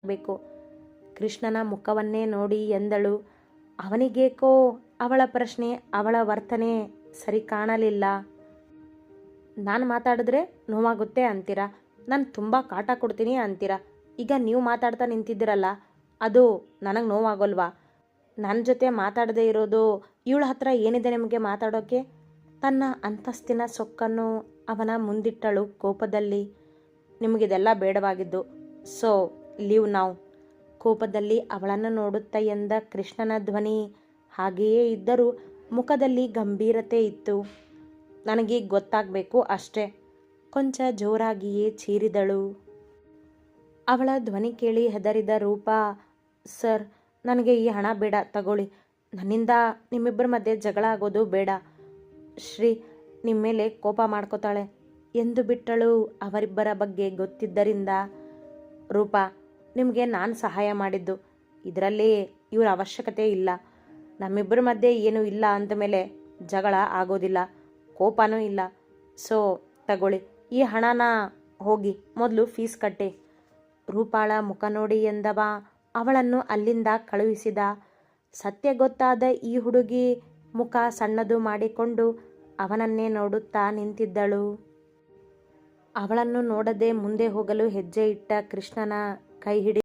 ಬೇಕು. ಕೃಷ್ಣನ ಮುಖವನ್ನೇ ನೋಡಿ ಎಂದಳು. ಅವನಿಗೇಕೋ ಅವಳ ಪ್ರಶ್ನೆ, ಅವಳ ವರ್ತನೆ ಸರಿ ಕಾಣಲಿಲ್ಲ. ನಾನು ಮಾತಾಡಿದ್ರೆ ನೋವಾಗುತ್ತೆ ಅಂತೀರಾ, ನಾನು ತುಂಬ ಕಾಟ ಕೊಡ್ತೀನಿ ಅಂತೀರಾ. ಈಗ ನೀವು ಮಾತಾಡ್ತಾ ನಿಂತಿದ್ದೀರಲ್ಲ, ಅದು ನನಗೆ ನೋವಾಗೋಲ್ವಾ? ನನ್ನ ಜೊತೆ ಮಾತಾಡದೇ ಇರೋದು ಇವಳ ಹತ್ರ ಏನಿದೆ ನಿಮಗೆ ಮಾತಾಡೋಕ್ಕೆ? ತನ್ನ ಅಂತಸ್ತಿನ ಸೊಕ್ಕನ್ನು ಅವನ ಮುಂದಿಟ್ಟಳು ಕೋಪದಲ್ಲಿ. ನಿಮಗಿದೆಲ್ಲ ಬೇಡವಾಗಿದ್ದು, ಸೊ ಲೀವ್ ನಾವ್. ಕೋಪದಲ್ಲಿ ಅವಳನ್ನು ನೋಡುತ್ತಾ ಎಂದ ಕೃಷ್ಣನ ಧ್ವನಿ. ಹಾಗೆಯೇ ಇದ್ದರೂ ಮುಖದಲ್ಲಿ ಗಂಭೀರತೆ ಇತ್ತು. ನನಗೆ ಗೊತ್ತಾಗಬೇಕು ಅಷ್ಟೇ, ಕೊಂಚ ಜೋರಾಗಿಯೇ ಚೀರಿದಳು. ಅವಳ ಧ್ವನಿ ಕೇಳಿ ಹೆದರಿದ ರೂಪ, ಸರ್, ನನಗೆ ಈ ಹಣ ಬೇಡ, ತಗೊಳ್ಳಿ. ನನ್ನಿಂದ ನಿಮ್ಮಿಬ್ಬರ ಮಧ್ಯೆ ಜಗಳ ಆಗೋದು ಬೇಡ. ಶ್ರೀ ನಿಮ್ಮ ಮೇಲೆ ಕೋಪ ಮಾಡ್ಕೋತಾಳೆ ಎಂದು ಬಿಟ್ಟಳು. ಅವರಿಬ್ಬರ ಬಗ್ಗೆ ಗೊತ್ತಿದ್ದರಿಂದ, ರೂಪಾ, ನಿಮಗೆ ನಾನು ಸಹಾಯ ಮಾಡಿದ್ದು, ಇದರಲ್ಲಿ ಇವ್ರ ಅವಶ್ಯಕತೆ ಇಲ್ಲ. ನಮ್ಮಿಬ್ಬರ ಮಧ್ಯೆ ಏನೂ ಇಲ್ಲ ಅಂದಮೇಲೆ ಜಗಳ ಆಗೋದಿಲ್ಲ, ಕೋಪನೂ ಇಲ್ಲ. ಸೊ ತಗೊಳ್ಳಿ ಈ ಹಣನ, ಹೋಗಿ ಮೊದಲು ಫೀಸ್ ಕಟ್ಟಿ. ರೂಪಾಳ ಮುಖ ನೋಡಿ ಎಂದವ ಅವಳನ್ನು ಅಲ್ಲಿಂದ ಕಳುಹಿಸಿದ. ಸತ್ಯ ಗೊತ್ತಾದ ಈ ಹುಡುಗಿ ಮುಖ ಸಣ್ಣದು ಮಾಡಿಕೊಂಡು ಅವನನ್ನೇ ನೋಡುತ್ತಾ ನಿಂತಿದ್ದಳು. ಅವಳನ್ನು ನೋಡದೆ ಮುಂದೆ ಹೋಗಲು ಹೆಜ್ಜೆ ಇಟ್ಟ ಕೃಷ್ಣನ ಕೈ ಹಿಡಿ